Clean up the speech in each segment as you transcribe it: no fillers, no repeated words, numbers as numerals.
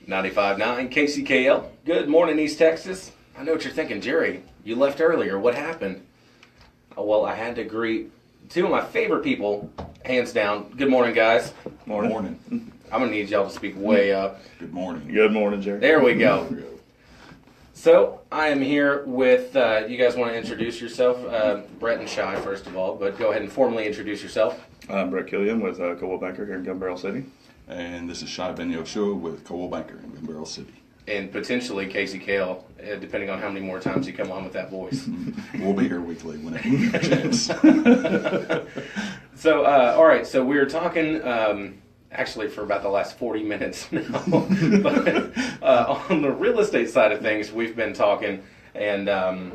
.95.9 KCKL. Good morning, East Texas. I know what you're thinking, Jerry. You left earlier. What happened? Oh, well, I had to greet two of my favorite people, hands down. Good morning, guys. Morning. I'm going to need y'all to speak way up. Good morning. Good morning, Jerry. There we go. So, I am here with, you guys want to introduce yourself? Brett and Shai, first of all, but go ahead and formally introduce yourself. I'm Brett Killian with Coldwell Banker here in Gun Barrel City. And this is Shai Ben-Yoshua with Coldwell Banker in Gun Barrel City. And potentially KCKL, depending on how many more times you come on with that voice. We'll be here weekly whenever we get a chance. So, all right, so we were talking actually for about the last 40 minutes now. But on the real estate side of things, we've been talking, and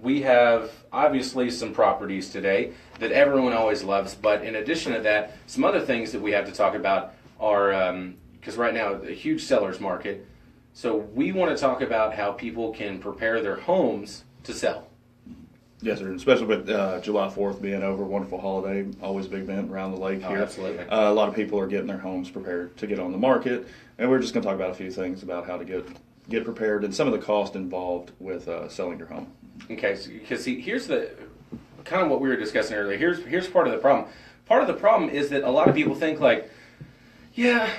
we have obviously some properties today that everyone always loves. But in addition to that, some other things that we have to talk about are, because right now, a huge seller's market. So we want to talk about how people can prepare their homes to sell. Yes, sir. Especially with July 4th being over, wonderful holiday, always a big event around the lake here. Absolutely. A lot of people are getting their homes prepared to get on the market, and we're just going to talk about a few things about how to get prepared and some of the cost involved with selling your home. Okay, because see, here's the kind of what we were discussing earlier. Here's part of the problem. Part of the problem is that a lot of people think like, yeah,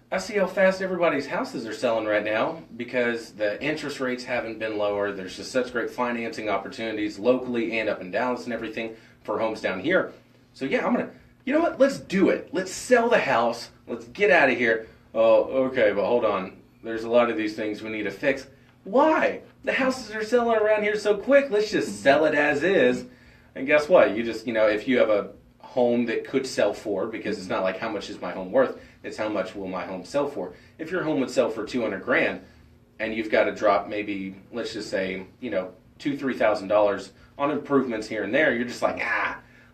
I see how fast everybody's houses are selling right now because the interest rates haven't been lower. There's just such great financing opportunities locally and up in Dallas and everything for homes down here. So yeah, you know what? Let's do it. Let's sell the house. Let's get out of here. Oh, okay, but hold on. There's a lot of these things we need to fix. Why? The houses are selling around here so quick. Let's just sell it as is. And guess what? You just, if you have a home that could sell for, because it's not like how much is my home worth, it's how much will my home sell for. If your home would sell for $200,000 and you've got to drop maybe, let's just say, $2,000-$3,000 on improvements here and there, you're just like,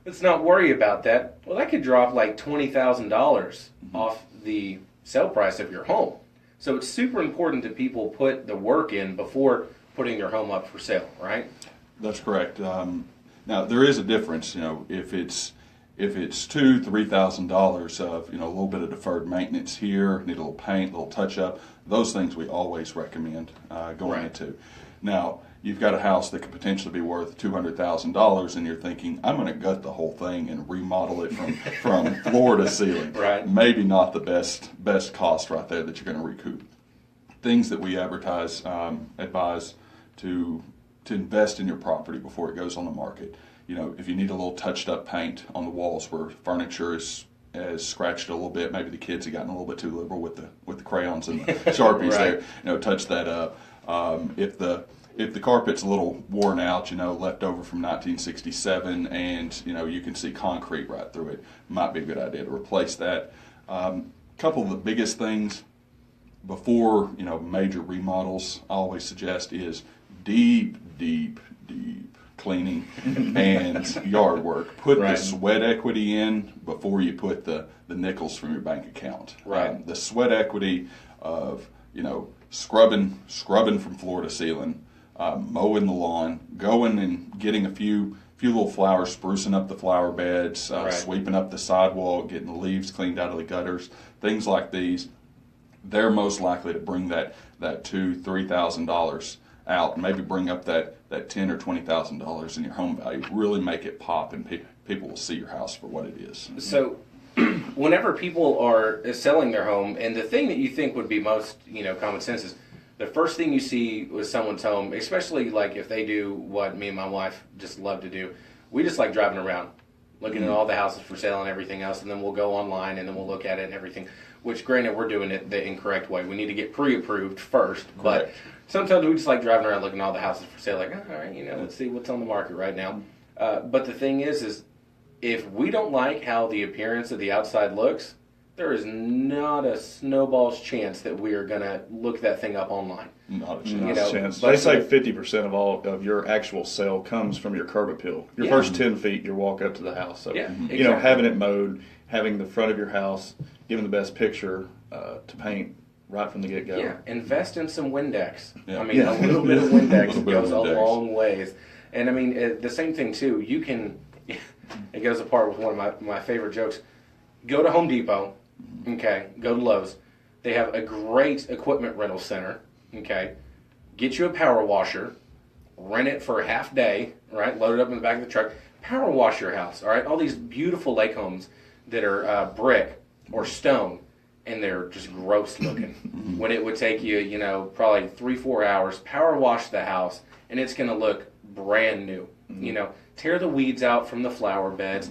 let's not worry about that. Well, that could drop like $20,000 off the sale price of your home. So it's super important that people put the work in before putting their home up for sale, right? That's correct. Now there is a difference. If it's $2,000-$3,000 of a little bit of deferred maintenance here, need a little paint, a little touch up, those things we always recommend going into. Now you've got a house that could potentially be worth $200,000, and you're thinking, I'm going to gut the whole thing and remodel it from floor to ceiling. Right. Maybe not the best cost right there that you're going to recoup. Things that we advise to invest in your property before it goes on the market. If you need a little touched up paint on the walls where furniture has scratched a little bit, maybe the kids have gotten a little bit too liberal with the crayons and the Sharpies right. there, touch that up. If the carpet's a little worn out, left over from 1967, and you can see concrete right through it, might be a good idea to replace that. Couple of the biggest things before major remodels I always suggest is deep cleaning and yard work. Put the sweat equity in before you put the nickels from your bank account. Right. The sweat equity of scrubbing from floor to ceiling, mowing the lawn, going and getting a few little flowers, sprucing up the flower beds, sweeping up the sidewalk, getting the leaves cleaned out of the gutters, things like these. They're most likely to bring that $2,000-$3,000 out, and maybe bring up that $10,000 or $20,000 in your home value. Really make it pop, and people will see your house for what it is. So, whenever people are selling their home, and the thing that you think would be most common sense is the first thing you see with someone's home, especially like if they do what me and my wife just love to do. We just like driving around, looking at all the houses for sale and everything else, and then we'll go online and then we'll look at it and everything. Which, granted, we're doing it the incorrect way. We need to get pre-approved first, but sometimes we just like driving around looking at all the houses for sale, like, all right, let's see what's on the market right now. But the thing is if we don't like how the appearance of the outside looks, there is not a snowball's chance that we are going to look that thing up online. Not a chance. Not a chance. They say 50% of all of your actual sale comes from your curb appeal. Your first 10 feet, you walk up to the house. So, exactly. Having it mowed, having the front of your house, giving the best picture to paint right from the get-go. Yeah, invest in some Windex. Yeah. A little bit of Windex goes a long ways. And the same thing too, you can, it goes apart with one of my favorite jokes. go to Home Depot, okay, go to Lowe's. They have a great equipment rental center, okay. Get you a power washer, rent it for a half day, right? Load it up in the back of the truck. Power wash your house, all right? All these beautiful lake homes that are brick or stone, and they're just gross looking. When it would take you, you know, probably 3-4 hours, power wash the house, and it's going to look brand new. You know, tear the weeds out from the flower beds.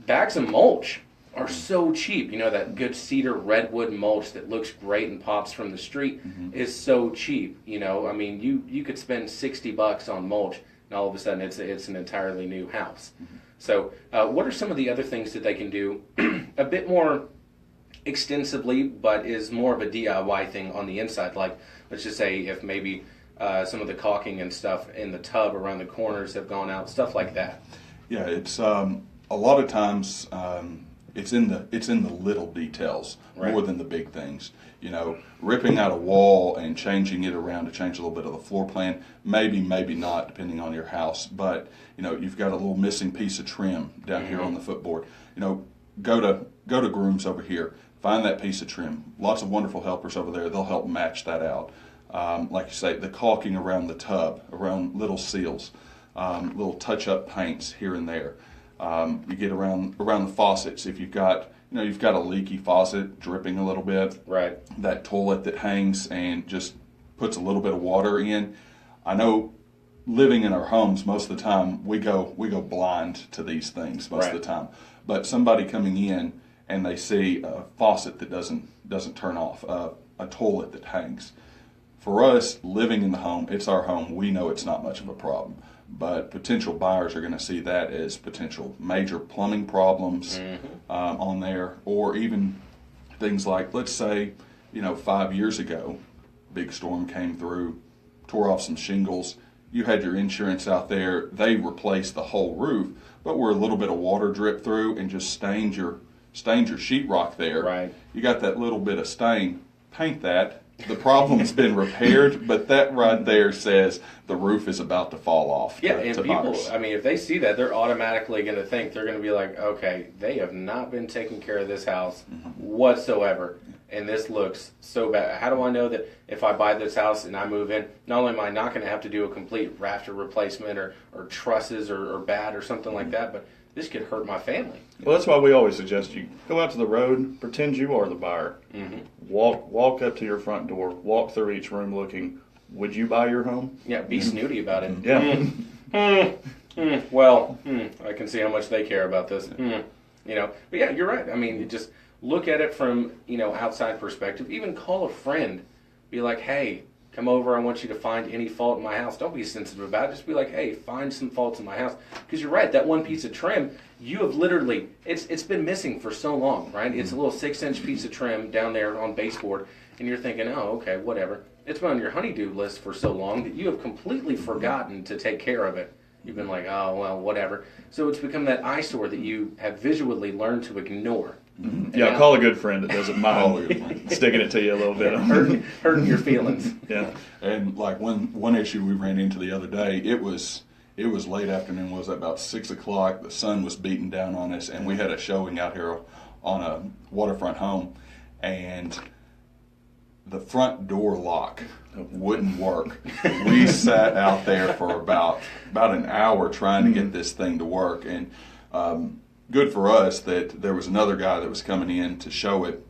Bags of mulch are so cheap. You know, that good cedar redwood mulch that looks great and pops from the street is so cheap. You know, I mean, you could spend $60 on mulch, and all of a sudden it's an entirely new house. So what are some of the other things that they can do a bit more extensively, but is more of a DIY thing on the inside? Like, let's just say if maybe some of the caulking and stuff in the tub around the corners have gone out, stuff like that. Yeah, it's a lot of times it's in the little details more than the big things. You know, ripping out a wall and changing it around to change a little bit of the floor plan, maybe not, depending on your house. But you know, you've got a little missing piece of trim down here on the footboard. You know, go to Grooms over here, find that piece of trim. Lots of wonderful helpers over there. They'll help match that out. Like you say, the caulking around the tub, around little seals, little touch-up paints here and there. You get around the faucets. If you've got a leaky faucet dripping a little bit, Right. that toilet that hangs and just puts a little bit of water in. I know, living in our homes, most of the time we go blind to these things most of the time. But somebody coming in and they see a faucet that doesn't turn off, a toilet that hangs. For us, living in the home, it's our home. We know it's not much of a problem. But potential buyers are going to see that as potential major plumbing problems on there, or even things like, let's say, 5 years ago, big storm came through, tore off some shingles. You had your insurance out there. They replaced the whole roof, but where a little bit of water dripped through and just stained your sheetrock there. Right. You got that little bit of stain. Paint that. The problem's been repaired, but that right there says the roof is about to fall off. Yeah, and to people, buyers. I mean, if they see that, they're automatically going to think, they're going to be like, okay, they have not been taking care of this house whatsoever, and this looks so bad. How do I know that if I buy this house and I move in, not only am I not going to have to do a complete rafter replacement or trusses or bat or something like that, but this could hurt my family. Well, that's why we always suggest you go out to the road, pretend you are the buyer. Walk up to your front door, walk through each room looking, would you buy your home? Yeah, be snooty about it. Yeah. Well, I can see how much they care about this. But yeah, you're right. I mean, you just look at it from, outside perspective. Even call a friend. Be like, hey, come over. I want you to find any fault in my house. Don't be sensitive about it. Just be like, hey, find some faults in my house. Because you're right. That one piece of trim, you have literally, it's been missing for so long, right? It's a little 6-inch piece of trim down there on baseboard. And you're thinking, oh, okay, whatever. It's been on your honeydew list for so long that you have completely forgotten to take care of it. You've been like, oh, well, whatever. So it's become that eyesore that you have visually learned to ignore. Yeah, now, call a good friend that doesn't mind sticking it to you a little bit. hurting your feelings. Yeah. And like one issue we ran into the other day, it was late afternoon. Was about 6 o'clock. The sun was beating down on us, and we had a showing out here on a waterfront home, and the front door lock wouldn't work. We sat out there for about an hour trying to get this thing to work, and good for us that there was another guy that was coming in to show it,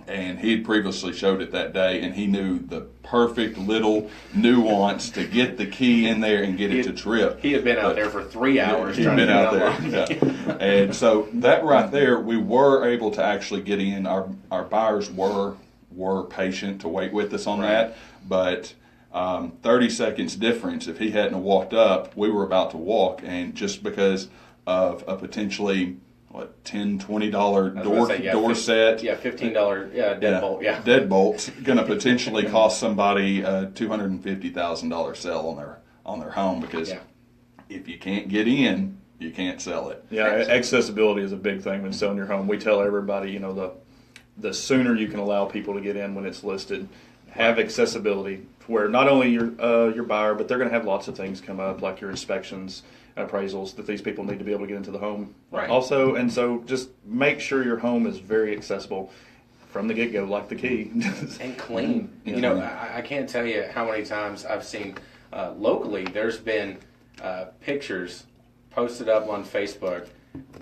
and he had previously showed it that day, and he knew the perfect little nuance to get the key in there and get it to trip. He had been out there for 3 hours. He'd been out there. Yeah. And so that right there, we were able to actually get in. Our buyers were patient to wait with us on that, but 30 seconds difference, if he hadn't walked up, we were about to walk, and just because of a potentially $10, $20 door set. Yeah, $15 deadbolt. Yeah, deadbolt's going to potentially cost somebody a $250,000 sale on their home, because if you can't get in, you can't sell it. Yeah, accessibility is a big thing when selling your home. We tell everybody, the sooner you can allow people to get in when it's listed, have accessibility where not only your buyer, but they're going to have lots of things come up like your inspections appraisals that these people need to be able to get into the home. Right. Also, and so just make sure your home is very accessible from the get-go, like the key. And clean. Yeah. You know, I can't tell you how many times I've seen locally, there's been pictures posted up on Facebook,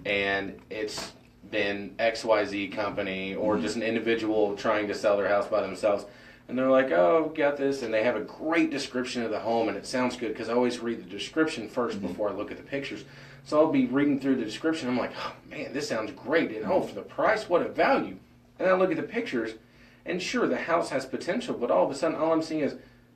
and it's been XYZ company or just an individual trying to sell their house by themselves. And they're like, oh, got this. And they have a great description of the home, and it sounds good because I always read the description first before I look at the pictures. So I'll be reading through the description. I'm like, oh, man, this sounds great. And oh, for the price, what a value. And I look at the pictures, and sure, the house has potential, but all of a sudden, all I'm seeing is,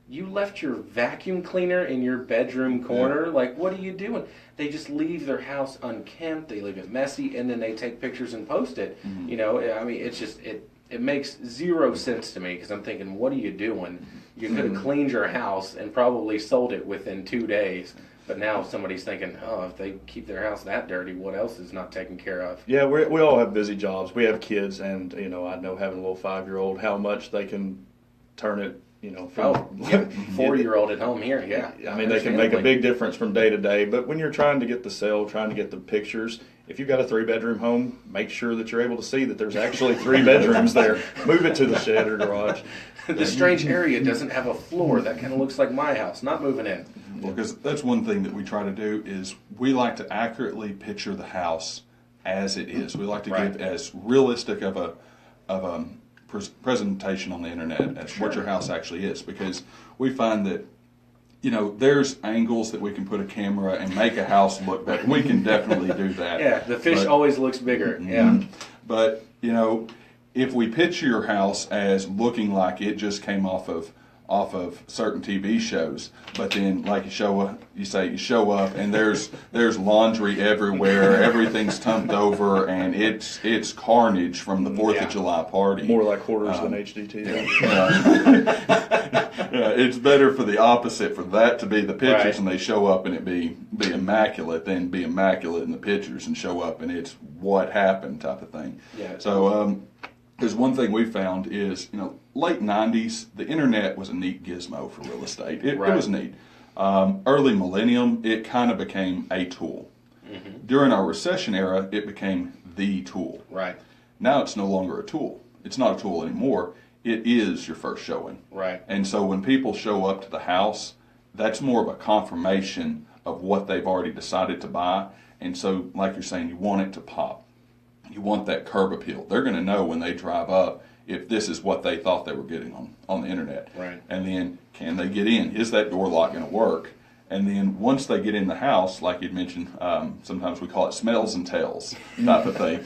you left your vacuum cleaner in your bedroom corner? Like, what are you doing? They just leave their house unkempt. They leave it messy, and then they take pictures and post it. You know, I mean, it's just, it makes zero sense to me because I'm thinking, what are you doing? You could have cleaned your house and probably sold it within 2 days. But now somebody's thinking, oh, if they keep their house that dirty, what else is not taken care of? Yeah, we all have busy jobs. We have kids, and, you know, I know having a little 5-year-old, how much they can turn it, you know. From, 4-year-old at home here, yeah. I mean, they can make a big difference from day to day. But when you're trying to get the sale, trying to get the pictures, if you've got a 3-bedroom home, make sure that you're able to see that there's actually 3 bedrooms there. Move it to the shed or garage. The strange area doesn't have a floor. That kind of looks like my house. Not moving in. Well, because that's one thing that we try to do is we like to accurately picture the house as it is. We like to give as realistic of a presentation on the internet as what your house actually is, because we find that, you know, there's angles that we can put a camera and make a house look better. We can definitely do that. Yeah, the fish always looks bigger. Yeah. But, you know, if we picture your house as looking like it just came off of certain TV shows, but then like you show up and there's laundry everywhere, everything's tumped over, and it's carnage from the 4th of July party. More like quarters than HDT. It's better for the opposite, for that to be the pictures and they show up and it be immaculate, than be immaculate in the pictures and show up and it's what happened type of thing. Yeah. So there's one thing we found is, you know, late 90s, the internet was a neat gizmo for real estate. It was neat. Early millennium, it kind of became a tool. During our recession era, it became the tool. Right. Now it's no longer a tool. It's not a tool anymore. It is your first showing. Right. And so when people show up to the house, that's more of a confirmation of what they've already decided to buy. And so, like you're saying, you want it to pop. You want that curb appeal. They're going to know when they drive up if this is what they thought they were getting on the internet. Right. And then, can they get in? Is that door lock going to work? And then once they get in the house, like you'd mentioned, sometimes we call it smells and tells type of thing.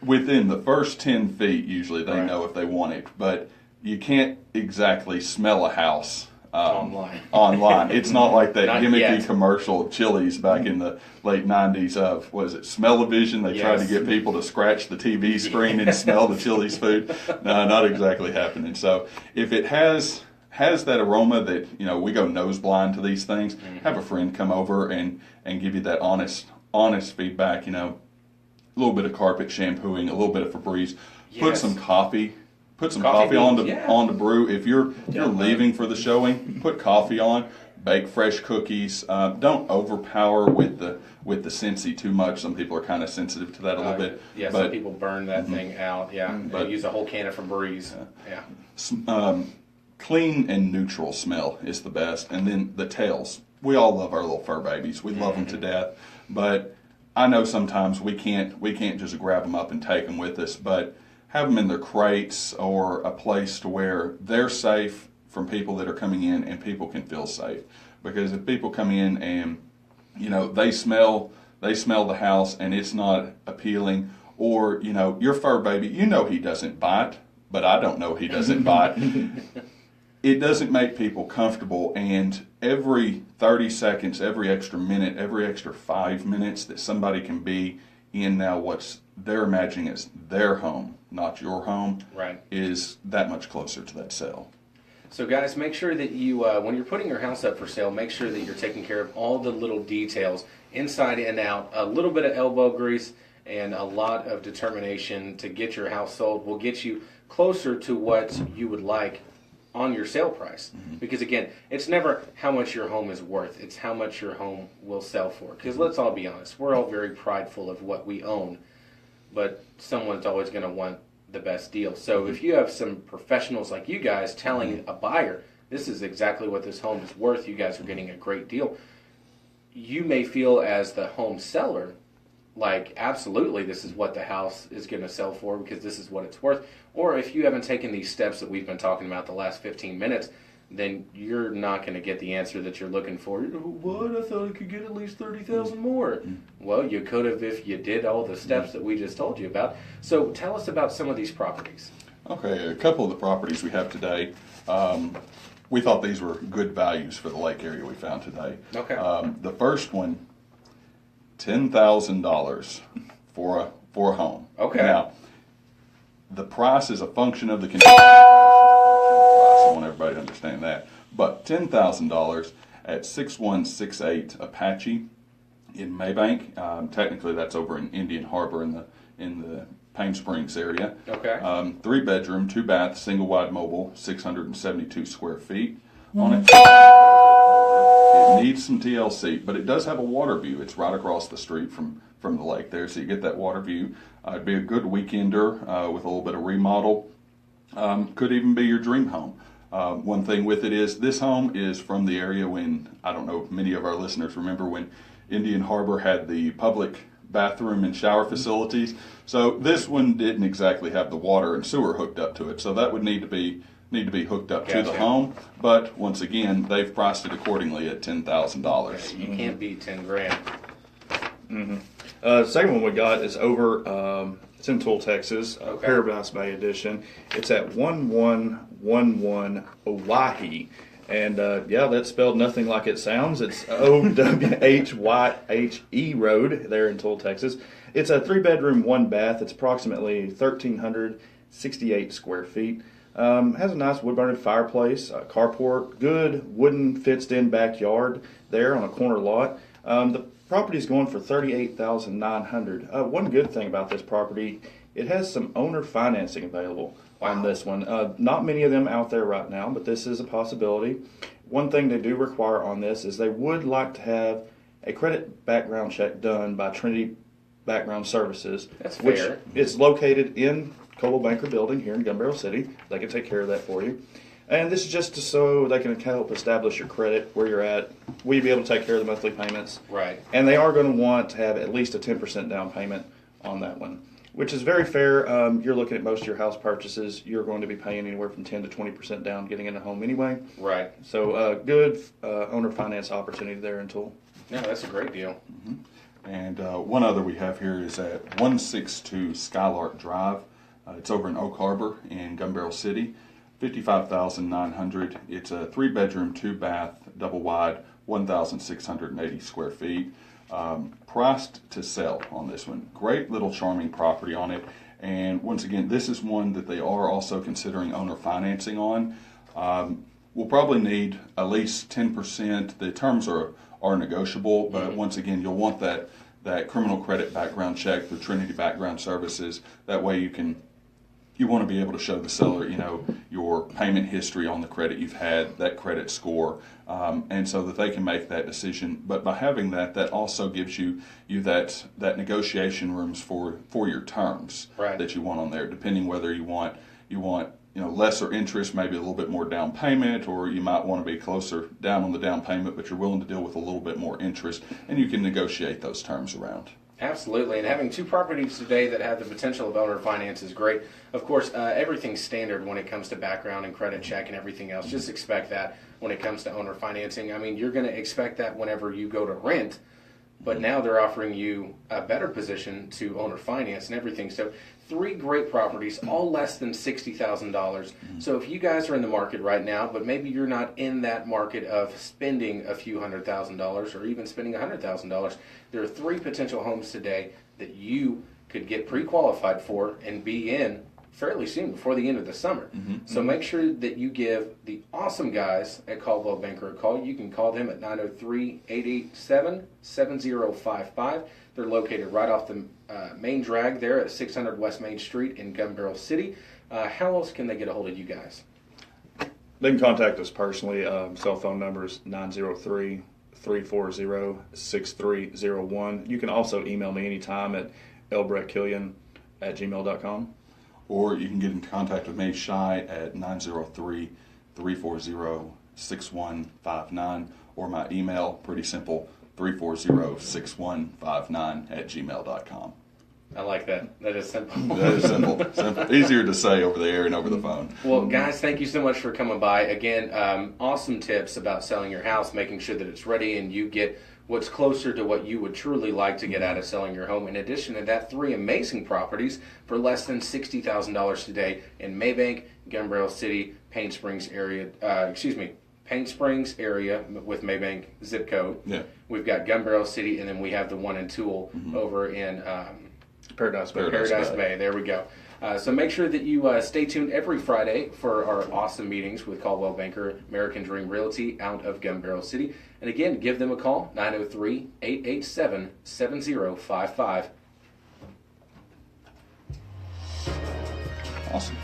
Within the first 10 feet, usually they know if they want it. But you can't exactly smell a house online. It's not like that gimmicky commercial of Chili's back in the late 90s of, was it Smell-O-Vision? They tried to get people to scratch the TV screen and smell the Chili's food. No, not exactly happening. So if it has that aroma that, you know, we go nose blind to these things, have a friend come over and give you that honest feedback, you know, a little bit of carpet shampooing, a little bit of Febreze, put some coffee. Put some coffee on to brew. If you're leaving for the showing, put coffee on. Bake fresh cookies. Don't overpower with the Scentsy too much. Some people are kind of sensitive to that a little bit. Yeah, some people burn that thing out. Yeah, but use a whole can of Febreze. Clean and neutral smell is the best. And then the tails. We all love our little fur babies. We love them to death. But I know sometimes we can't just grab them up and take them with us. But have them in their crates or a place to where they're safe from people that are coming in and people can feel safe. Because if people come in and, you know, they smell the house and it's not appealing, or, you know, your fur baby, you know he doesn't bite, but I don't know he doesn't bite. It doesn't make people comfortable, and every 30 seconds, every extra minute, every extra 5 minutes that somebody can be in now what's they're imagining as their home, not your home, is that much closer to that sale. So guys, make sure that you, when you're putting your house up for sale, make sure that you're taking care of all the little details, inside and out. A little bit of elbow grease and a lot of determination to get your house sold will get you closer to what you would like on your sale price. Because again, it's never how much your home is worth, it's how much your home will sell for. Because let's all be honest, we're all very prideful of what we own, but someone's always going to want the best deal. So if you have some professionals like you guys telling a buyer, this is exactly what this home is worth, you guys are getting a great deal, you may feel as the home seller like, absolutely, this is what the house is going to sell for because this is what it's worth. Or if you haven't taken these steps that we've been talking about the last 15 minutes, then you're not going to get the answer that you're looking for. What? I thought I could get at least $30,000 more. Well, you could have if you did all the steps that we just told you about. So tell us about some of these properties. Okay, a couple of the properties we have today, we thought these were good values for the lake area we found today. Okay. The first one, $10,000 for a home. Okay. Now, the price is a function of the condition. I want everybody to understand that. But $10,000 at 6168 Apache in Maybank. Technically, that's over in Indian Harbor in the Payne Springs area. Okay. 3-bedroom, 2-bath, single wide mobile, 672 square feet on it. It needs some TLC, but it does have a water view. It's right across the street from the lake there, so you get that water view. It'd be a good weekender with a little bit of remodel. Could even be your dream home. One thing with it is this home is from the area when, I don't know if many of our listeners remember when Indian Harbor had the public bathroom and shower facilities. So this one didn't exactly have the water and sewer hooked up to it, so that would need to be hooked up to the home. But once again, they've priced it accordingly at $10,000. You can't beat 10 grand. The second one we got is over, it's in Tool, Texas, Paradise Bay Edition. It's at 1111 Owyhee. And yeah, that's spelled nothing like it sounds. It's Owhyhe Road there in Tool, Texas. It's a 3-bedroom, 1-bath. It's approximately 1,368 square feet. Has a nice wood-burning fireplace, carport, good wooden fenced-in backyard there on a corner lot. The property is going for $38,900. One good thing about this property, it has some owner financing available on this one. Not many of them out there right now, but this is a possibility. One thing they do require on this is they would like to have a credit background check done by Trinity Background Services. That's which fair. is located in Coldwell Banker Building here in Gun Barrel City. They can take care of that for you. And this is just so they can help establish your credit, where you're at. Will you be able to take care of the monthly payments? Right. And they are going to want to have at least a 10% down payment on that one, which is very fair. You're looking at most of your house purchases, you're going to be paying anywhere from 10 to 20% down getting in a home anyway. Right. So good owner finance opportunity there in Tool. Yeah, that's a great deal. And one other we have here is at 162 Skylark Drive. It's over in Oak Harbor in Gun Barrel City. $55,900. It's a 3-bedroom, 2-bath, double wide, 1,680 square feet. Priced to sell on this one. Great little charming property on it. And once again, this is one that they are also considering owner financing on. We'll probably need at least 10%. The terms are negotiable, but once again, you'll want that criminal credit background check through Trinity Background Services. That way you want to be able to show the seller, your payment history on the credit you've had, that credit score, and so that they can make that decision. But by having that also gives you that negotiation rooms for your terms that you want on there, depending whether you want lesser interest, maybe a little bit more down payment, or you might want to be closer down on the down payment, but you're willing to deal with a little bit more interest, and you can negotiate those terms around. Absolutely, and having 2 properties today that have the potential of owner finance is great. Of course, everything's standard when it comes to background and credit check and everything else. Just expect that when it comes to owner financing. I mean, you're going to expect that whenever you go to rent, but now they're offering you a better position to owner finance and everything. So 3 great properties, all less than $60,000. So if you guys are in the market right now, but maybe you're not in that market of spending a few $100,000 or even spending $100,000, there are 3 potential homes today that you could get pre-qualified for and be in fairly soon, before the end of the summer. So make sure that you give the awesome guys at Coldwell Banker a call. You can call them at 903-887-7055. They're located right off the main drag there at 600 West Main Street in Gun Barrel City. How else can they get a hold of you guys? They can contact us personally. Cell phone number is 903-340-6301. You can also email me anytime at lbrettkillian@gmail.com. Or you can get in contact with me, Shai, at 903-340-6159. Or my email, pretty simple, 340-6159@gmail.com. I like that. That is simple. That is simple. Simple. Easier to say over the air and over the phone. Well, guys, thank you so much for coming by. Again, awesome tips about selling your house, making sure that it's ready and you get what's closer to what you would truly like to get out of selling your home. In addition to that, 3 amazing properties for less than $60,000 today in Maybank, Gun Barrel City, Paint Springs area. Paint Springs area with Maybank zip code. Yeah. We've got Gun Barrel City, and then we have the one in Tool over in Paradise Bay. Paradise Bay. There we go. So make sure that you stay tuned every Friday for our awesome meetings with Caldwell Banker, American Dream Realty out of Gun Barrel City. And again, give them a call, 903-887-7055. Awesome.